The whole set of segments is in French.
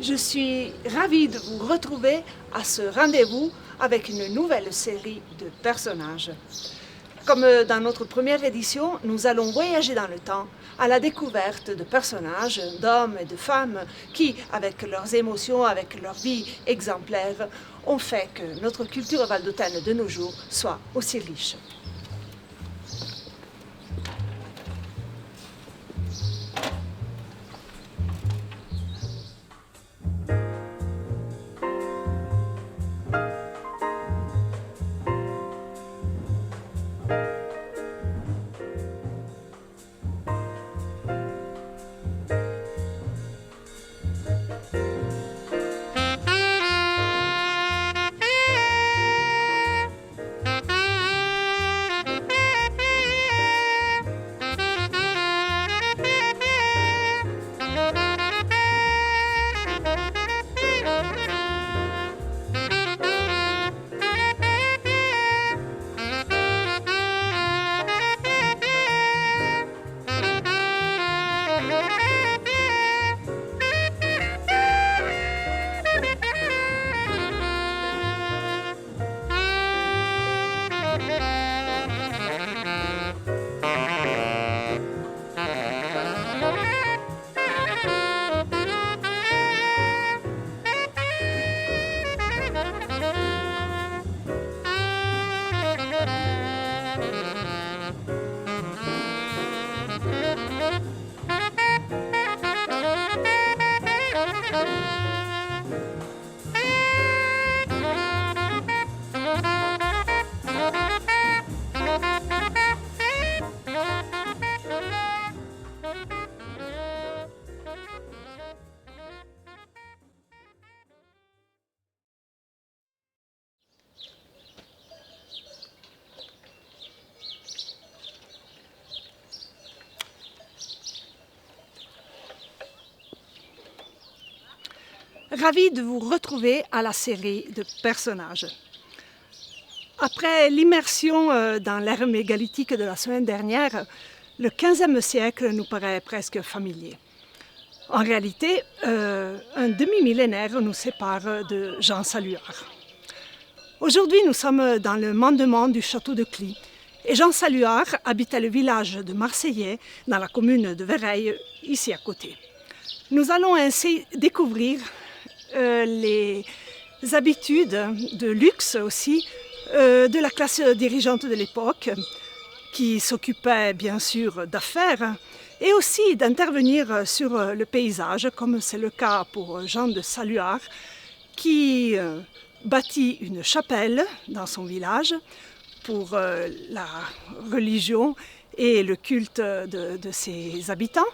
Je suis ravie de vous retrouver à ce rendez-vous avec une nouvelle série de personnages. Comme dans notre première édition, nous allons voyager dans le temps à la découverte de personnages, d'hommes et de femmes qui, avec leurs émotions, avec leur vie exemplaire, ont fait que notre culture valdotaine de nos jours soit aussi riche. Ravi de vous retrouver à la série de personnages. Après l'immersion dans l'ère mégalithique de la semaine dernière, le XVe siècle nous paraît presque familier. En réalité, un demi-millénaire nous sépare de Jean Saluard. Aujourd'hui, nous sommes dans le mandement du château de Cly et Jean Saluard habitait le village de Marseillais dans la commune de Vereil, ici à côté. Nous allons ainsi découvrir les habitudes de luxe aussi de la classe dirigeante de l'époque qui s'occupait bien sûr d'affaires et aussi d'intervenir sur le paysage comme c'est le cas pour Jean de Saluard qui bâtit une chapelle dans son village pour la religion et le culte de ses habitants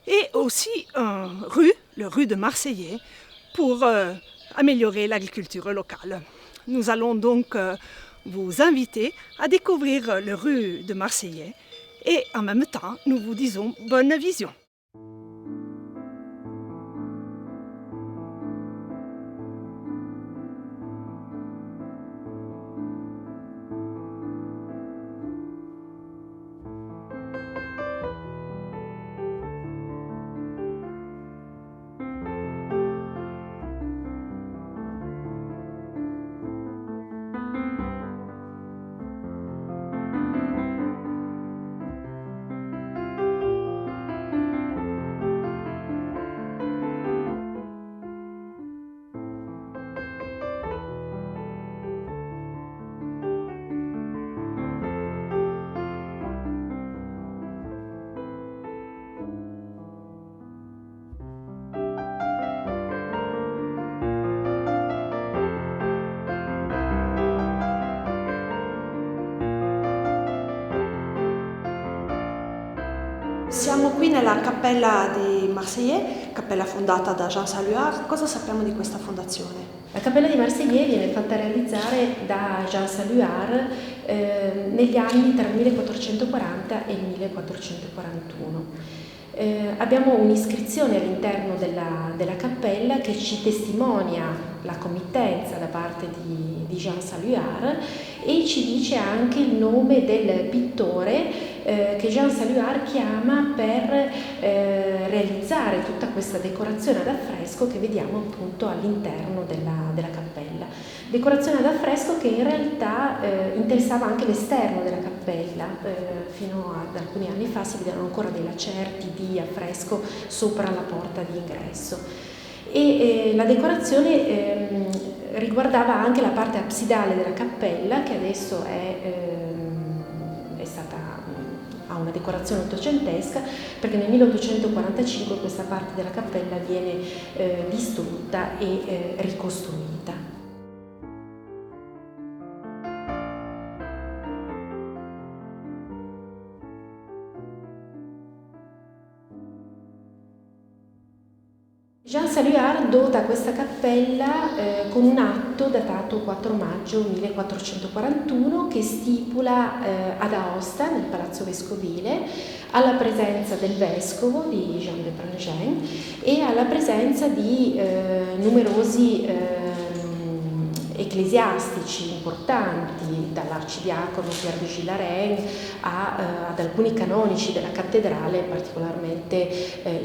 et aussi une rue, le rue de Marseillais, pour améliorer l'agriculture locale. Nous allons donc vous inviter à découvrir le rue de Marseillais et en même temps, nous vous disons bonne vision. Siamo qui nella cappella di Marseillais, cappella fondata da Jean Saluard. Cosa sappiamo di questa fondazione? La cappella di Marseillais viene fatta realizzare da Jean Saluard negli anni tra il 1440 e il 1441. Abbiamo un'iscrizione all'interno della cappella che ci testimonia la committenza da parte di Jean Saluard e ci dice anche il nome del pittore che Jean Saluard chiama per realizzare tutta questa decorazione ad affresco che vediamo appunto all'interno della cappella. Decorazione ad affresco che in realtà interessava anche l'esterno della cappella. Fino ad alcuni anni fa si vedevano ancora dei lacerti di affresco sopra la porta di ingresso. E la decorazione riguardava anche la parte absidale della cappella, che adesso ha una decorazione ottocentesca, perché nel 1845 questa parte della cappella viene distrutta e ricostruita. Jean Saluard dota questa cappella con un atto datato 4 maggio 1441 che stipula ad Aosta, nel Palazzo Vescovile, alla presenza del vescovo di Jean de Prangin e alla presenza di numerosi ecclesiastici importanti, dall'arcidiacono Pierre de Gilarin ad alcuni canonici della cattedrale particolarmente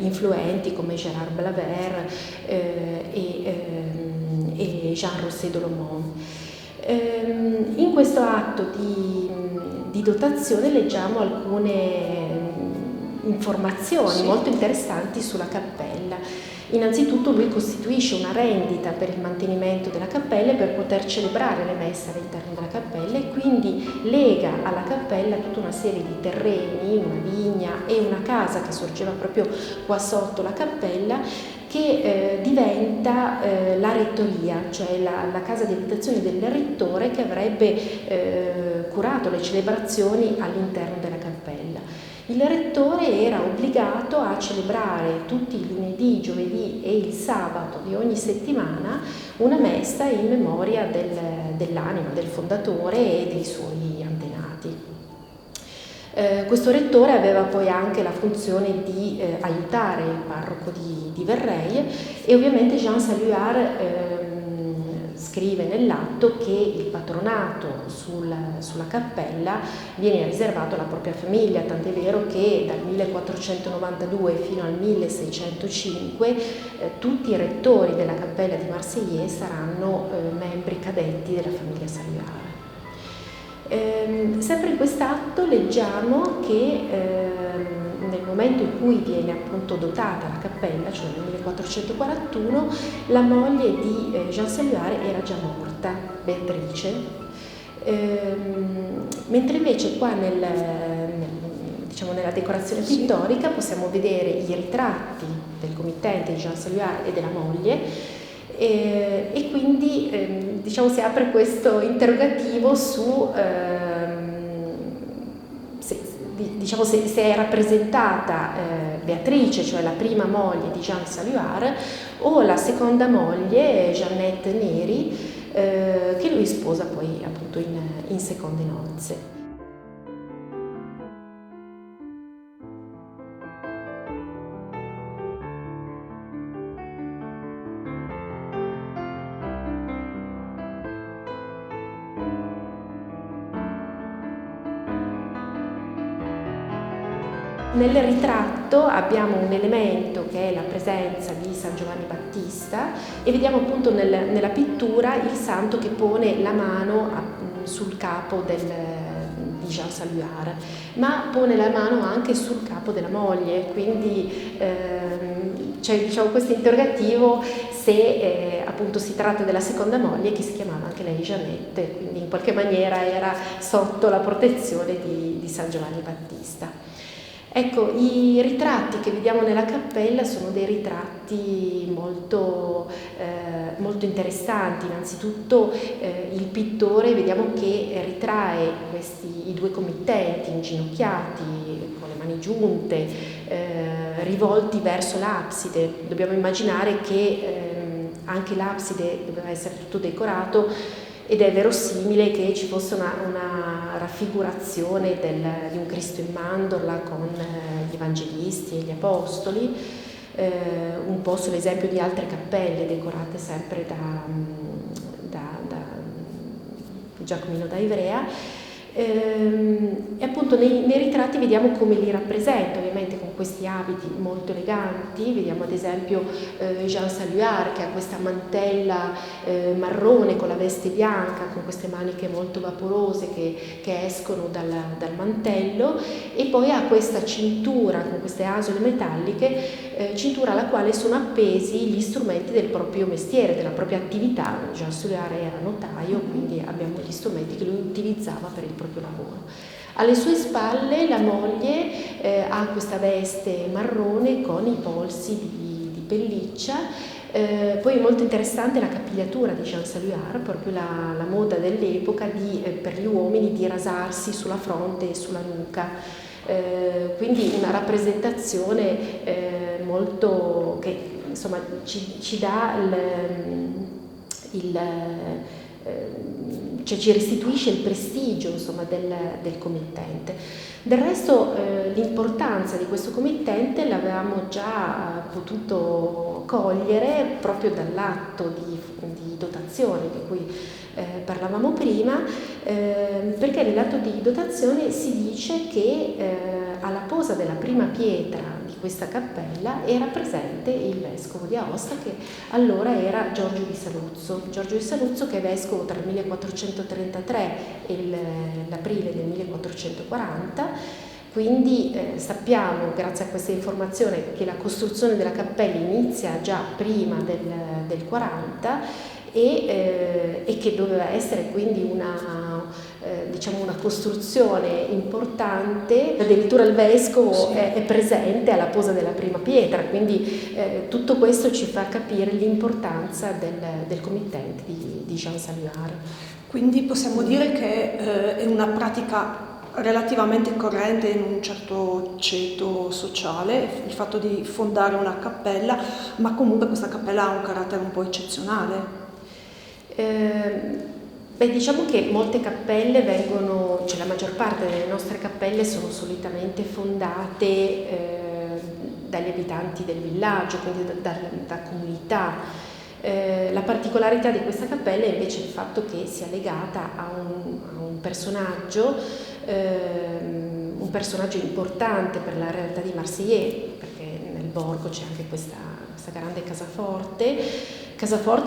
influenti come Gérard Blaver e Jean Rosset d'Olomont. In questo atto di dotazione leggiamo alcune informazioni molto interessanti sulla cappella. Innanzitutto lui costituisce una rendita per il mantenimento della cappella e per poter celebrare le messe all'interno della cappella e quindi lega alla cappella tutta una serie di terreni, una vigna e una casa che sorgeva proprio qua sotto la cappella, che diventa la rettoria, cioè la casa di abitazione del rettore che avrebbe curato le celebrazioni all'interno della cappella. Il rettore era obbligato a celebrare tutti i lunedì, giovedì e il sabato di ogni settimana una messa in memoria dell'anima, del fondatore e dei suoi antenati. Questo rettore aveva poi anche la funzione di aiutare il parroco di Verreille e ovviamente Jean Saluard scrive nell'atto che il patronato sulla cappella viene riservato alla propria famiglia, tant'è vero che dal 1492 fino al 1605 tutti i rettori della cappella di Marseillais saranno membri cadetti della famiglia Saluard. Sempre in quest'atto leggiamo che nel momento in cui viene appunto dotata la cappella, cioè nel 1441, la moglie di Jean Saluard era già morta, Beatrice, mentre invece qua nella decorazione pittorica possiamo vedere i ritratti del committente di Jean Saluard e della moglie e quindi si apre questo interrogativo su se è rappresentata Beatrice, cioè la prima moglie di Jean Saluard, o la seconda moglie, Jeannette Neri, che lui sposa poi appunto in seconde nozze. Nel ritratto abbiamo un elemento che è la presenza di San Giovanni Battista e vediamo appunto nella pittura il santo che pone la mano sul capo di Jean Saluard, ma pone la mano anche sul capo della moglie, quindi c'è questo interrogativo se appunto si tratta della seconda moglie che si chiamava anche lei Jeannette, quindi in qualche maniera era sotto la protezione di San Giovanni Battista. Ecco, i ritratti che vediamo nella cappella sono dei ritratti molto interessanti. Innanzitutto il pittore vediamo che ritrae i due committenti inginocchiati, con le mani giunte, rivolti verso l'abside. Dobbiamo immaginare che anche l'abside doveva essere tutto decorato ed è verosimile che ci fosse una raffigurazione di un Cristo in mandorla con gli evangelisti e gli apostoli, un po' sull'esempio di altre cappelle decorate sempre da Giacomino da Ivrea. E appunto nei ritratti vediamo come li rappresenta, ovviamente con questi abiti molto eleganti. Vediamo ad esempio Jean Saluard che ha questa mantella marrone con la veste bianca, con queste maniche molto vaporose che escono dal mantello, e poi ha questa cintura con queste asole metalliche, cintura alla quale sono appesi gli strumenti del proprio mestiere, della propria attività. Jean Saluard era notaio, quindi abbiamo gli strumenti che lui utilizzava per il proprio lavoro. Alle sue spalle la moglie ha questa veste marrone con i polsi di pelliccia. Poi è molto interessante la capigliatura di Jean Saluard, proprio la moda dell'epoca per gli uomini di rasarsi sulla fronte e sulla nuca. Quindi una rappresentazione molto che insomma ci dà cioè ci restituisce il prestigio insomma del committente. Del resto l'importanza di questo committente l'avevamo già potuto cogliere proprio dall'atto di dotazione di cui parlavamo prima, perché nell'atto di dotazione si dice che alla posa della prima pietra di questa cappella era presente il vescovo di Aosta, che allora era Giorgio di Saluzzo, che è vescovo tra il 1433 e l'aprile del 1440. Quindi sappiamo, grazie a questa informazione, che la costruzione della cappella inizia già prima del 40 e che doveva essere quindi una costruzione importante. Addirittura il vescovo è presente alla posa della prima pietra, quindi tutto questo ci fa capire l'importanza del committente di Jean Saluard. Quindi possiamo dire che è una pratica relativamente corrente in un certo ceto sociale, il fatto di fondare una cappella, ma comunque questa cappella ha un carattere un po' eccezionale. Diciamo che molte cappelle la maggior parte delle nostre cappelle sono solitamente fondate dagli abitanti del villaggio, quindi da comunità. La particolarità di questa cappella è invece il fatto che sia legata a un personaggio importante per la realtà di Marseillais, perché nel borgo c'è anche questa grande casaforte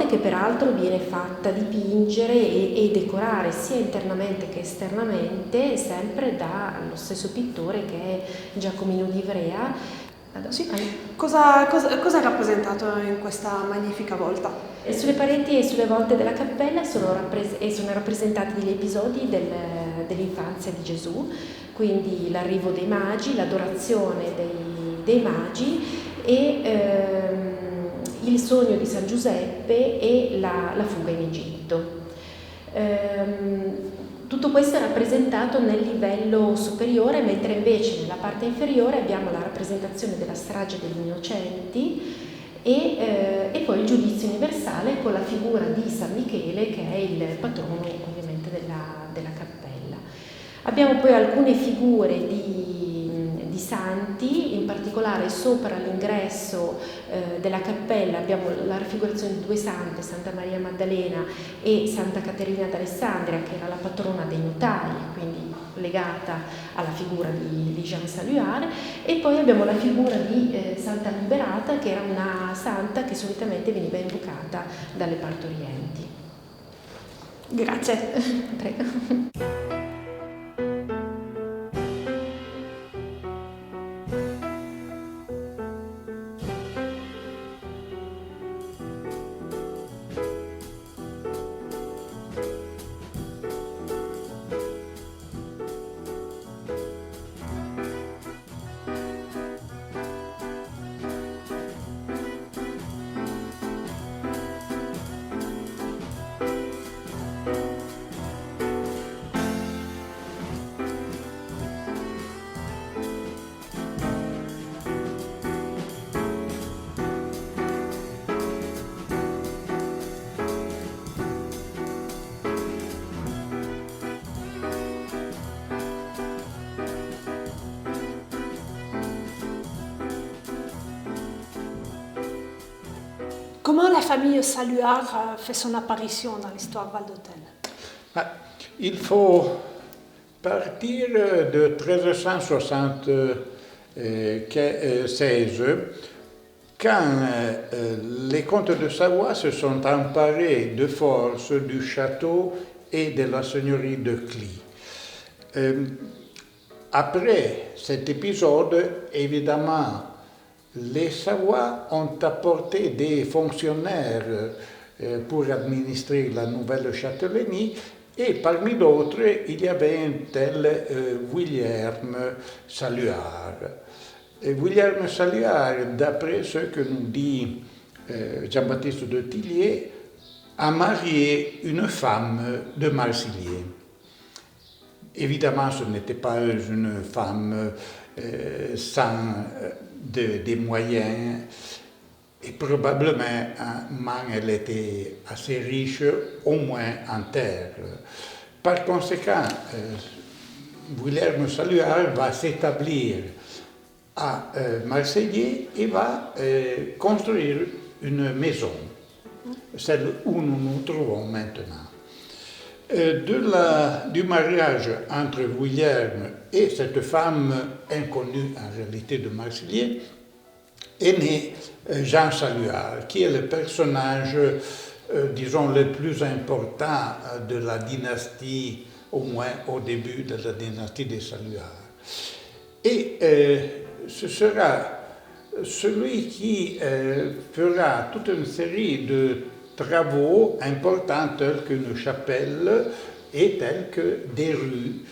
che peraltro viene fatta dipingere e decorare sia internamente che esternamente, sempre dallo stesso pittore che è Giacomino di Ivrea. Sì. Cosa è rappresentato in questa magnifica volta? Sulle pareti e sulle volte della cappella sono rappresentati degli episodi dell'infanzia di Gesù, quindi l'arrivo dei magi, l'adorazione dei magi e il sogno di San Giuseppe e la fuga in Egitto. Tutto questo è rappresentato nel livello superiore, mentre invece nella parte inferiore abbiamo la rappresentazione della strage degli innocenti e poi il giudizio universale con la figura di San Michele, che è il patrono ovviamente della cappella. Abbiamo poi alcune figure di santi, in particolare sopra l'ingresso della cappella abbiamo la raffigurazione di due sante, Santa Maria Maddalena e Santa Caterina d'Alessandria, che era la patrona dei notai, quindi legata alla figura di Jean Saluard, e poi abbiamo la figura di Santa Liberata, che era una santa che solitamente veniva invocata dalle partorienti. Grazie. Prego. Comment la famille Saluard fait son apparition dans l'histoire valdôtaine? Il faut partir de 1376, quand les comtes de Savoie se sont emparés de force du château et de la seigneurie de Cly. Après cet épisode, évidemment, les Savoie ont apporté des fonctionnaires pour administrer la nouvelle châtellenie, et parmi d'autres, il y avait un tel William Saluard. Et William Saluard, d'après ce que nous dit Jean-Baptiste de Tillier, a marié une femme de Marcilliers. Évidemment, ce n'était pas une femme sans des moyens, et probablement elle était assez riche, au moins en terre. Par conséquent, William Saluard va s'établir à Marseille et va construire une maison, celle où nous nous trouvons maintenant. Du mariage entre William et cette femme inconnue en réalité de Marseillais est né Jean Saluard, qui est le personnage, disons, le plus important de la dynastie, au moins au début de la dynastie des Saluards. Et ce sera celui qui fera toute une série de travaux importants tels qu'une chapelle et tels que des rues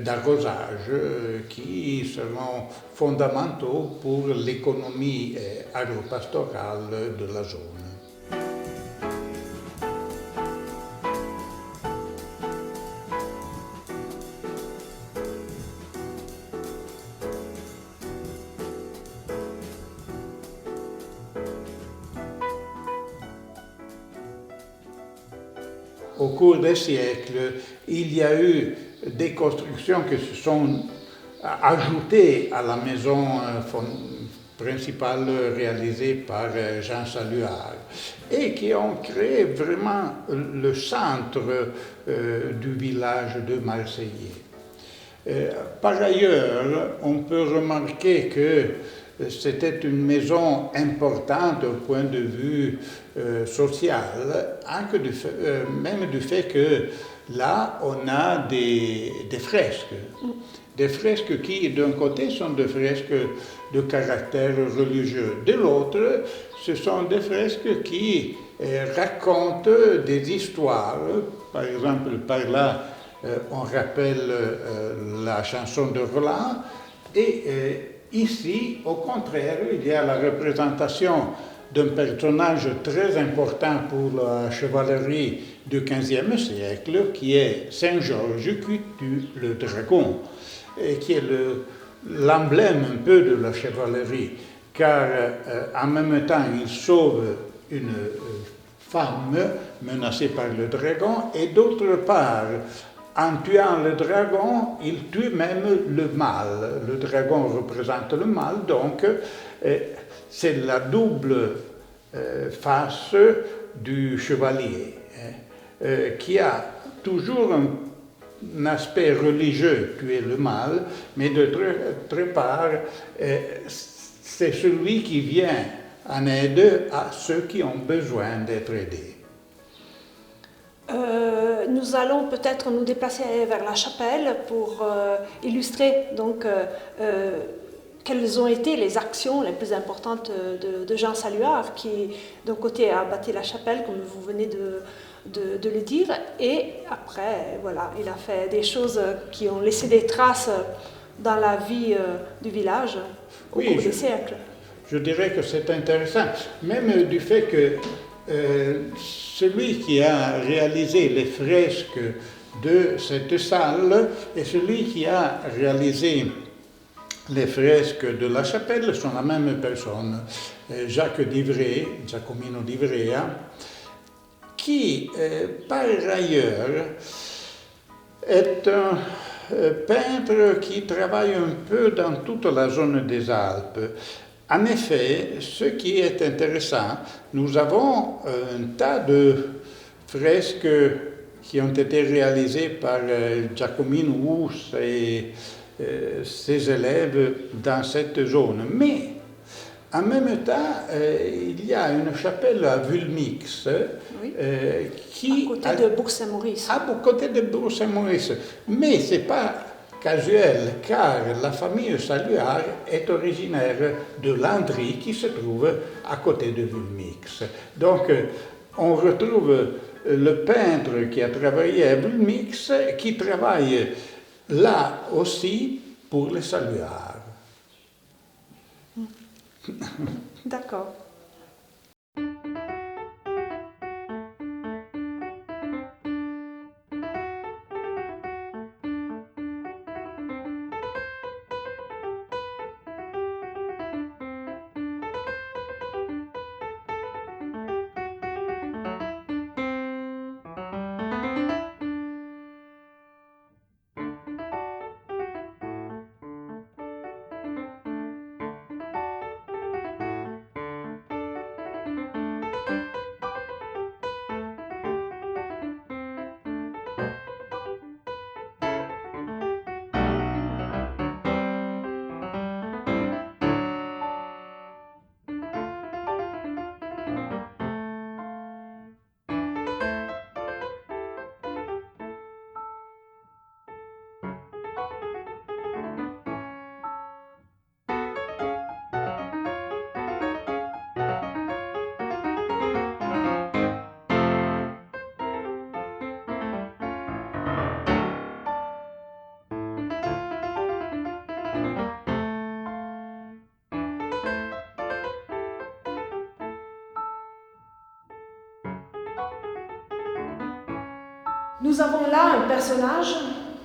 d'arrosage qui seront fondamentaux pour l'économie agropastorale de la zone. Au cours des siècles, il y a eu des constructions qui se sont ajoutées à la maison principale réalisée par Jean Saluard et qui ont créé vraiment le centre du village de Marseillais. Par ailleurs, on peut remarquer que c'était une maison importante au point de vue social, même du fait que là, on a des fresques. Des fresques qui, d'un côté, sont des fresques de caractère religieux. De l'autre, ce sont des fresques qui racontent des histoires. Par exemple, par là, on rappelle la chanson de Roland. Et ici, au contraire, il y a la représentation d'un personnage très important pour la chevalerie du XVe siècle, qui est Saint Georges qui tue le dragon, et qui est l'emblème un peu de la chevalerie, car en même temps il sauve une femme menacée par le dragon, et d'autre part, en tuant le dragon, il tue même le mal. Le dragon représente le mal, donc c'est la double face du chevalier, qui a toujours un aspect religieux, tuer le mal, mais d'autre part, c'est celui qui vient en aide à ceux qui ont besoin d'être aidés. Nous allons peut-être nous déplacer vers la chapelle pour illustrer donc quelles ont été les actions les plus importantes de Jean Saluard, qui d'un côté a bâti la chapelle, comme vous venez de le dire, et après, voilà, il a fait des choses qui ont laissé des traces dans la vie du village au cours des siècles. Je dirais que c'est intéressant, même du fait que celui qui a réalisé les fresques de cette salle et celui qui a réalisé les fresques de la chapelle sont la même personne, Giacomino d'Ivrea, qui, par ailleurs, est un peintre qui travaille un peu dans toute la zone des Alpes. En effet, ce qui est intéressant, nous avons un tas de fresques qui ont été réalisés par Giacomino Ous et ses élèves dans cette zone. Mais en même temps, il y a une chapelle à Vulmix Oui. qui... À côté de Bourg-Saint-Maurice. À côté de Bourg-Saint-Maurice. Mais ce n'est pas casuel, car la famille Saluard est originaire de Landry, qui se trouve à côté de Vulmix. Donc, on retrouve le peintre qui a travaillé à Vulmix, qui travaille là aussi pour les Saluard. D'accord. Nous avons là un personnage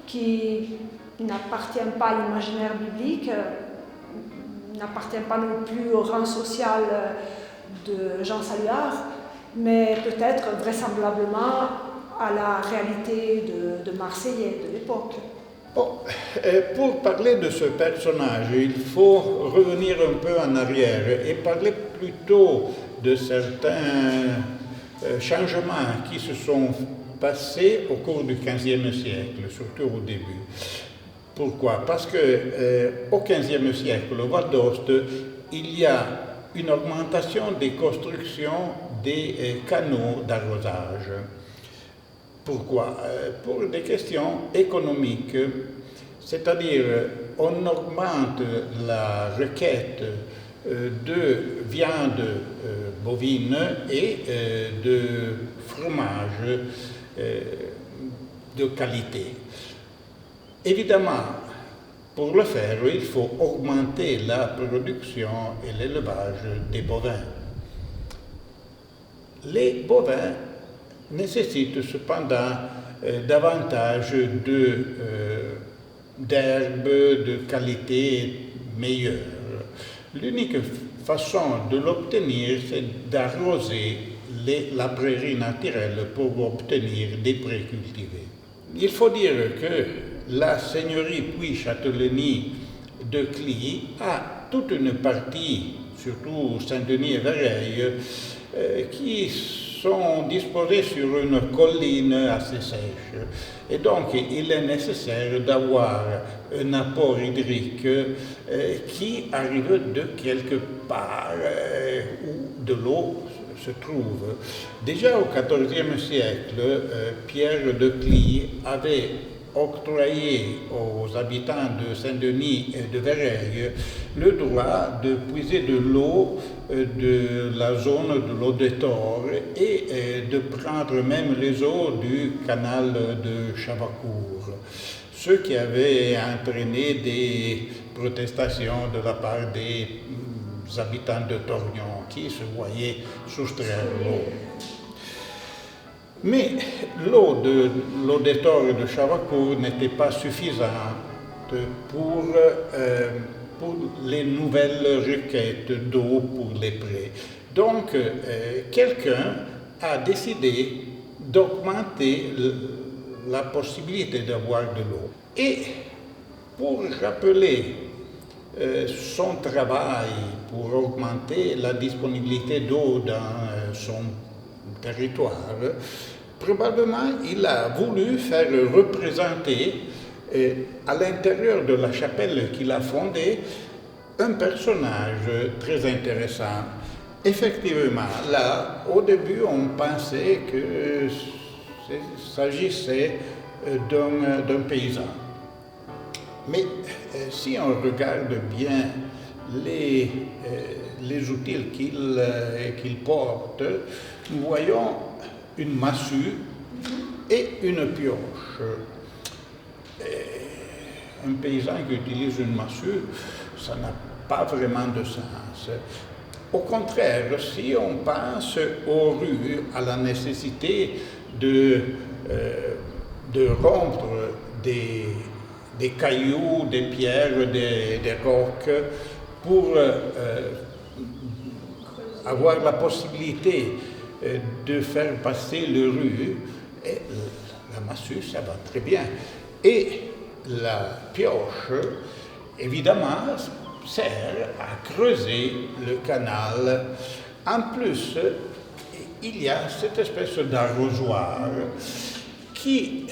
qui n'appartient pas à l'imaginaire biblique, n'appartient pas non plus au rang social de Jean Saluard, mais peut-être vraisemblablement à la réalité de Marseillais de l'époque. Bon, pour parler de ce personnage, il faut revenir un peu en arrière et parler plutôt de certains changements qui se sont passés au cours du XVe siècle, surtout au début. Pourquoi? Parce qu'au XVe siècle, au Val d'Oste, il y a une augmentation des constructions des canaux d'arrosage. Pourquoi? Pour des questions économiques, c'est-à-dire on augmente la requête de viande bovine et de fromage de qualité. Évidemment, pour le faire, il faut augmenter la production et l'élevage des bovins. Les bovins nécessitent cependant davantage d'herbes de qualité meilleure. L'unique façon de l'obtenir, c'est d'arroser la prairie naturelle pour obtenir des prés cultivés. Il faut dire que la seigneurie Puy-Châtellenie de Cly a toute une partie, surtout Saint-Denis et Vereil, qui sont disposés sur une colline assez sèche. Et donc, il est nécessaire d'avoir un apport hydrique qui arrive de quelque part où de l'eau se trouve. Déjà au XIVe siècle, Pierre de Cly avait octroyé aux habitants de Saint-Denis et de Vereil le droit de puiser de l'eau de la zone de l'Audetor et de prendre même les eaux du canal de Chavaucourt, ce qui avait entraîné des protestations de la part des habitants de Torgnon qui se voyaient soustraire l'eau. Mais l'eau de l'Audetor et de Chavaucourt n'était pas suffisante pour les nouvelles requêtes d'eau pour les prés. Donc, quelqu'un a décidé d'augmenter la possibilité d'avoir de l'eau. Et pour rappeler son travail, pour augmenter la disponibilité d'eau dans son territoire, probablement il a voulu faire représenter à l'intérieur de la chapelle qu'il a fondée un personnage très intéressant. Effectivement, là, au début, on pensait qu'il s'agissait d'un paysan. Mais si on regarde bien les outils qu'il porte, nous voyons une massue et une pioche. Un paysan qui utilise une massue, ça n'a pas vraiment de sens. Au contraire, si on pense aux rues, à la nécessité de rompre des cailloux, des pierres, des rocs, pour avoir la possibilité de faire passer les rues, et la massue, ça va très bien. Et la pioche, évidemment, sert à creuser le canal. En plus, il y a cette espèce d'arrosoir qui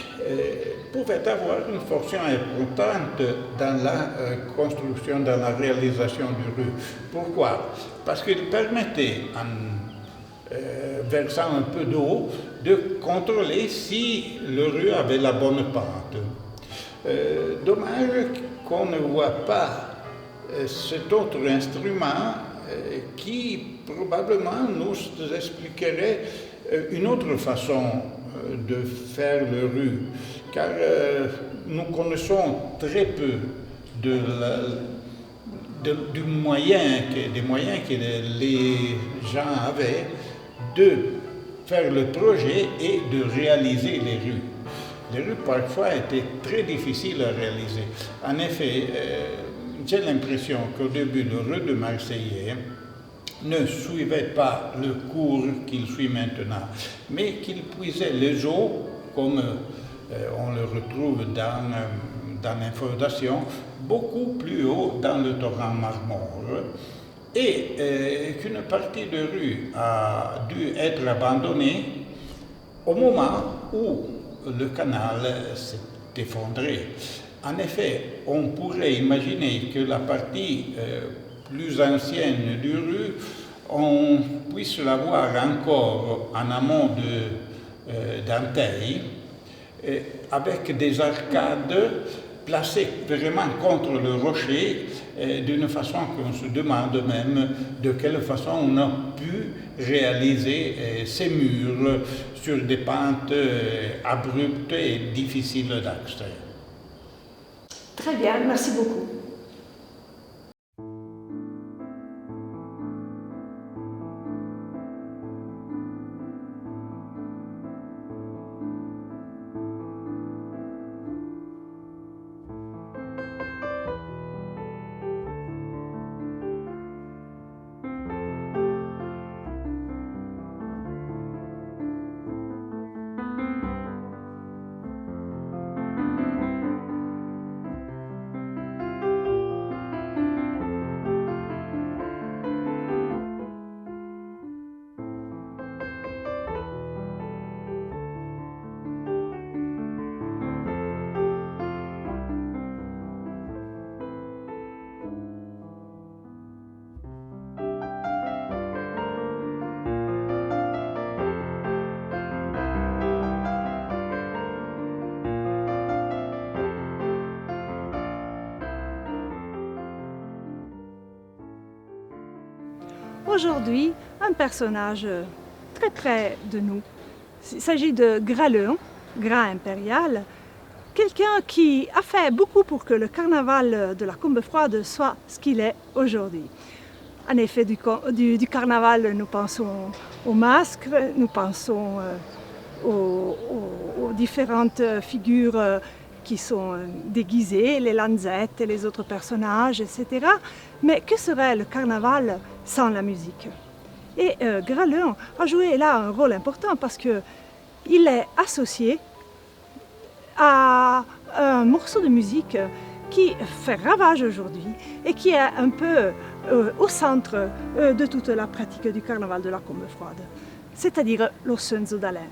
pouvait avoir une fonction importante dans la construction, dans la réalisation du rue. Pourquoi? Parce qu'il permettait, en versant un peu d'eau, de contrôler si le rue avait la bonne pente. Dommage qu'on ne voit pas cet autre instrument qui probablement nous expliquerait une autre façon de faire le rue, car nous connaissons très peu des moyens que les gens avaient de faire le projet et de réaliser les rues. Les rues parfois étaient très difficiles à réaliser. En effet, j'ai l'impression qu'au début, le rue de Marseillais ne suivait pas le cours qu'il suit maintenant, mais qu'il puisait les eaux, comme on le retrouve dans l'infondation, beaucoup plus haut dans le torrent Marmore, et qu'une partie de rue a dû être abandonnée au moment où le canal s'est effondré. En effet, on pourrait imaginer que la partie plus ancienne du rue, on puisse la voir encore en amont d'Antheil, avec des arcades placées vraiment contre le rocher, d'une façon qu'on se demande même de quelle façon on a pu réaliser ces murs sur des pentes abruptes et difficiles d'accès. Très bien, merci beaucoup. Aujourd'hui, un personnage très près de nous. Il s'agit de Gralleun, Gras impérial, quelqu'un qui a fait beaucoup pour que le carnaval de la Combefroide soit ce qu'il est aujourd'hui. En effet, du carnaval, nous pensons aux masques, nous pensons aux différentes figures qui sont déguisées, les lanzettes et les autres personnages, etc. Mais que serait le carnaval sans la musique? Et Gralleun a joué là un rôle important parce qu'il est associé à un morceau de musique qui fait ravage aujourd'hui et qui est un peu au centre de toute la pratique du carnaval de la Combefroide, c'est-à-dire l'Ossenzo d'Alain.